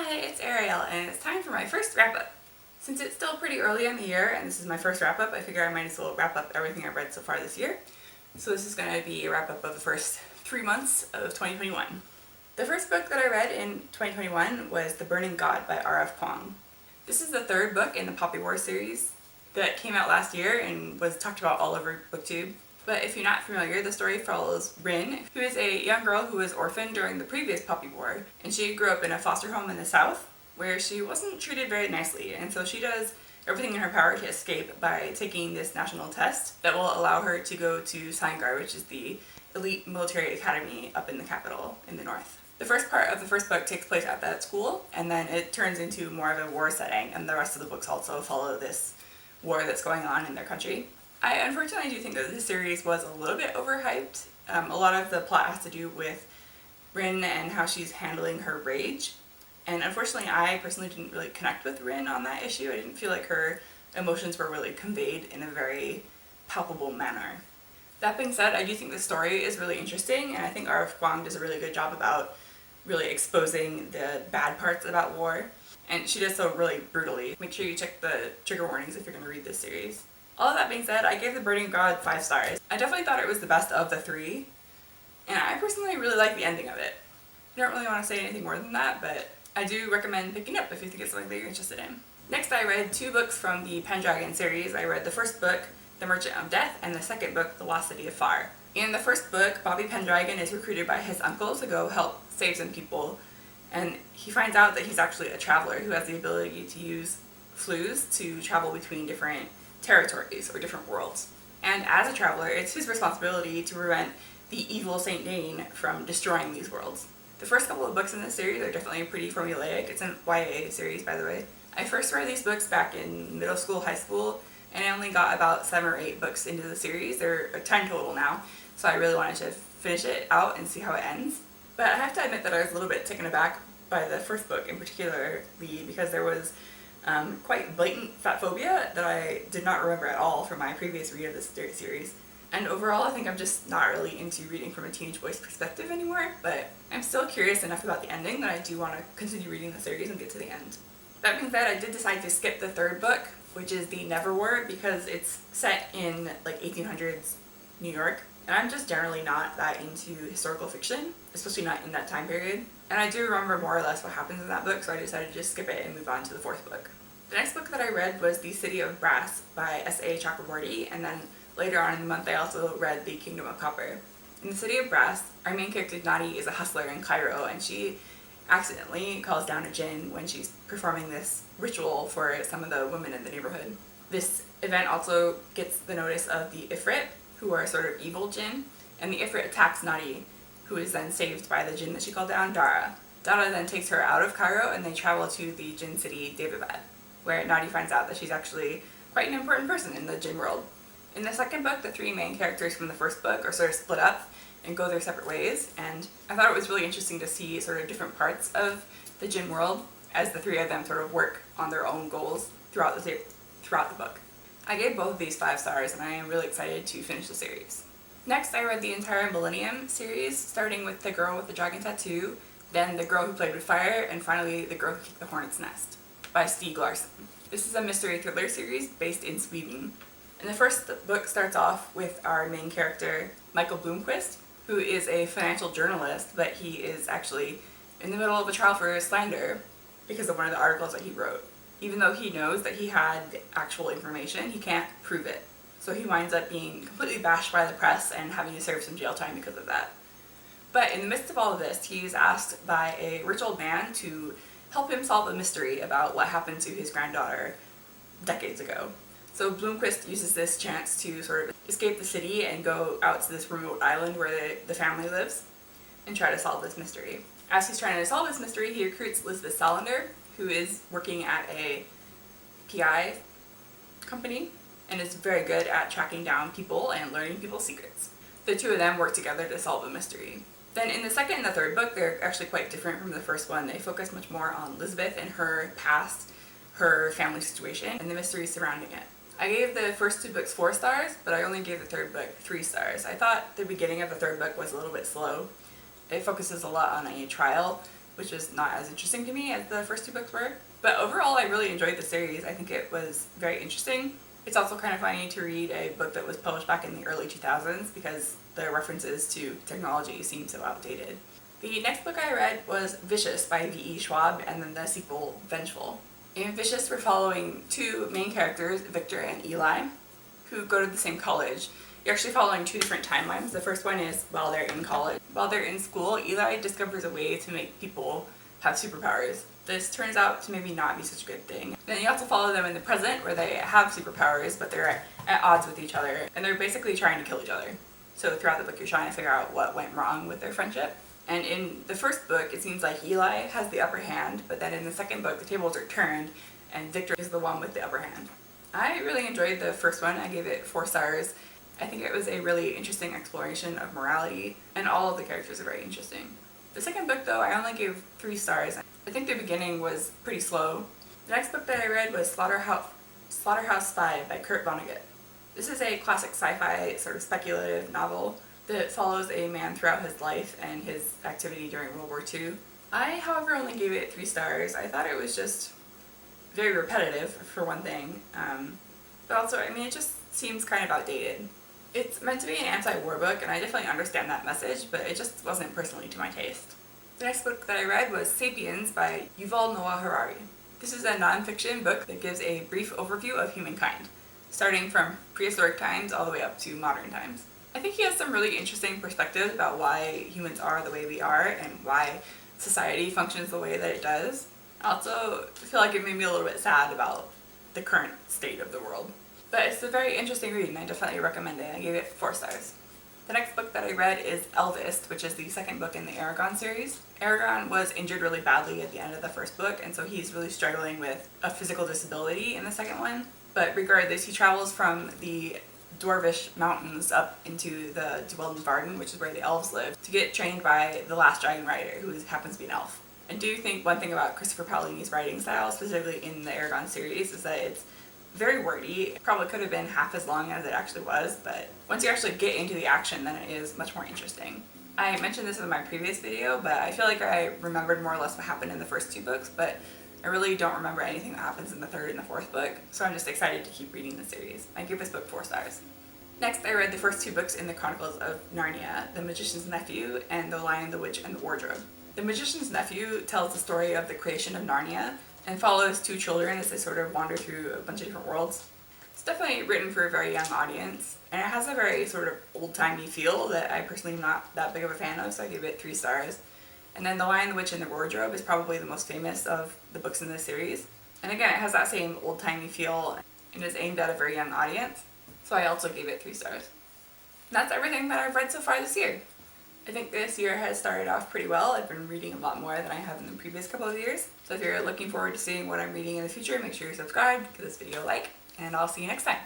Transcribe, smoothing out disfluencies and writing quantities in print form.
Hi, it's Ariel, and it's time for my first wrap-up. Since it's still pretty early in the year, and this is my first wrap-up, I figure I might as well wrap up everything I've read so far this year. So this is going to be a wrap-up of the first 3 months of 2021. The first book that I read in 2021 was The Burning God by Rf Quang. This is the third book in the Poppy War series that came out last year and was talked about all over BookTube. But if you're not familiar, the story follows Rin, who is a young girl who was orphaned during the previous Poppy War, and she grew up in a foster home in the south where she wasn't treated very nicely, and so she does everything in her power to escape by taking this national test that will allow her to go to Sangar, which is the elite military academy up in the capital in the north. The first part of the first book takes place at that school, and then it turns into more of a war setting, and the rest of the books also follow this war that's going on in their country. I unfortunately do think that this series was a little bit overhyped. A lot of the plot has to do with Rin and how she's handling her rage. And unfortunately, I personally didn't really connect with Rin on that issue. I didn't feel like her emotions were really conveyed in a very palpable manner. That being said, I do think the story is really interesting, and I think Rf Quang does a really good job about really exposing the bad parts about war. And she does so really brutally. Make sure you check the trigger warnings if you're going to read this series. All of that being said, I gave The Burning God 5 stars. I definitely thought it was the best of the 3, and I personally really like the ending of it. I don't really want to say anything more than that, but I do recommend picking up if you think it's something that you're interested in. Next, I read 2 books from the Pendragon series. I read the first book, The Merchant of Death, and the second book, The Lost City of Far. In the first book, Bobby Pendragon is recruited by his uncle to go help save some people, and he finds out that he's actually a traveler who has the ability to use flues to travel between different territories or different worlds. And as a traveler, it's his responsibility to prevent the evil Saint Dane from destroying these worlds. The first couple of books in this series are definitely pretty formulaic. It's an YA series, by the way. I first read these books back in middle school, high school, and I only got about 7 or 8 books into the series. There are 10 total now, so I really wanted to finish it out and see how it ends. But I have to admit that I was a little bit taken aback by the first book in particular, because there was quite blatant fat phobia that I did not remember at all from my previous read of this series. And overall, I think I'm just not really into reading from a teenage boy's perspective anymore, but I'm still curious enough about the ending that I do want to continue reading the series and get to the end. That being said, I did decide to skip the third book, which is The Never War, because it's set in like 1800s New York, and I'm just generally not that into historical fiction, especially not in that time period. And I do remember more or less what happens in that book, so I decided to just skip it and move on to the fourth book. The next book that I read was The City of Brass by S.A. Chakraborty, and then later on in the month I also read The Kingdom of Copper. In The City of Brass, our main character Nadi is a hustler in Cairo, and she accidentally calls down a jinn when she's performing this ritual for some of the women in the neighborhood. This event also gets the notice of the Ifrit, who are sort of evil jinn, and the Ifrit attacks Nadi, who is then saved by the jinn that she called down, Dara. Dara then takes her out of Cairo, and they travel to the jinn city Daevabad, where Nadi finds out that she's actually quite an important person in the jinn world. In the second book, the 3 main characters from the first book are sort of split up and go their separate ways, and I thought it was really interesting to see sort of different parts of the jinn world as the 3 of them sort of work on their own goals throughout the book. I gave both of these 5 stars, and I am really excited to finish the series. Next, I read the entire Millennium series, starting with The Girl with the Dragon Tattoo, then The Girl Who Played with Fire, and finally The Girl Who Kicked the Hornet's Nest by Stieg Larsen. This is a mystery thriller series based in Sweden. And the first book starts off with our main character, Michael Bloomquist, who is a financial journalist, but he is actually in the middle of a trial for slander because of one of the articles that he wrote. Even though he knows that he had the actual information, he can't prove it. So he winds up being completely bashed by the press and having to serve some jail time because of that. But in the midst of all of this, he is asked by a rich old man to help him solve a mystery about what happened to his granddaughter decades ago. So Bloomquist uses this chance to sort of escape the city and go out to this remote island where the family lives and try to solve this mystery. As he's trying to solve this mystery, he recruits Lisbeth Salander, who is working at a PI company and is very good at tracking down people and learning people's secrets. The 2 of them work together to solve the mystery. Then in the second and the third book, they're actually quite different from the first one. They focus much more on Lisbeth and her past, her family situation, and the mysteries surrounding it. I gave the first 2 books 4 stars, but I only gave the third book 3 stars. I thought the beginning of the third book was a little bit slow. It focuses a lot on a trial which is not as interesting to me as the first two books were. But overall, I really enjoyed the series. I think it was very interesting. It's also kind of funny to read a book that was published back in the early 2000s because the references to technology seem so outdated. The next book I read was Vicious by V. Schwab, and then the sequel, Vengeful. In Vicious, we're following two main characters, Victor and Eli, who go to the same college. You're actually following two different timelines. The first one is while they're in college. While they're in school, Eli discovers a way to make people have superpowers. This turns out to maybe not be such a good thing. Then you also follow them in the present, where they have superpowers, but they're at odds with each other, and they're basically trying to kill each other. So throughout the book, you're trying to figure out what went wrong with their friendship. And in the first book, it seems like Eli has the upper hand, but then in the second book, the tables are turned, and Victor is the one with the upper hand. I really enjoyed the first one. I gave it 4 stars. I think it was a really interesting exploration of morality, and all of the characters are very interesting. The second book, though, I only gave 3 stars. I think the beginning was pretty slow. The next book that I read was Slaughterhouse 5 by Kurt Vonnegut. This is a classic sci-fi sort of speculative novel that follows a man throughout his life and his activity during World War II. I, however, only gave it 3 stars. I thought it was just very repetitive, for one thing. But also, I mean, it just seems kind of outdated. It's meant to be an anti-war book, and I definitely understand that message, but it just wasn't personally to my taste. The next book that I read was Sapiens by Yuval Noah Harari. This is a non-fiction book that gives a brief overview of humankind, starting from prehistoric times all the way up to modern times. I think he has some really interesting perspectives about why humans are the way we are and why society functions the way that it does. I also feel like it made me a little bit sad about the current state of the world. But it's a very interesting read, and I definitely recommend it. I gave it 4 stars. The next book that I read is Elvis, which is the second book in the Aragon series. Aragon was injured really badly at the end of the first book, and so he's really struggling with a physical disability in the second one. But regardless, he travels from the Dwarvish Mountains up into the Dweldenvarden, which is where the elves live, to get trained by the last dragon rider, who happens to be an elf. I do think one thing about Christopher Paolini's writing style, specifically in the Aragon series, is that it's very wordy. It probably could have been half as long as it actually was, but once you actually get into the action, then it is much more interesting. I mentioned this in my previous video, but I feel like I remembered more or less what happened in the first 2 books, but I really don't remember anything that happens in the 3rd and the 4th book, so I'm just excited to keep reading the series. I give this book 4 stars. Next, I read the first 2 books in the Chronicles of Narnia, The Magician's Nephew and The Lion, the Witch, and the Wardrobe. The Magician's Nephew tells the story of the creation of Narnia and follows 2 children as they sort of wander through a bunch of different worlds. It's definitely written for a very young audience, and it has a very sort of old-timey feel that I personally am not that big of a fan of, so I give it 3 stars. And then The Lion, the Witch, and the Wardrobe is probably the most famous of the books in this series. And again, it has that same old-timey feel and is aimed at a very young audience, so I also gave it 3 stars. And that's everything that I've read so far this year. I think this year has started off pretty well. I've been reading a lot more than I have in the previous couple of years. So if you're looking forward to seeing what I'm reading in the future, make sure you subscribe, give this video a like, and I'll see you next time.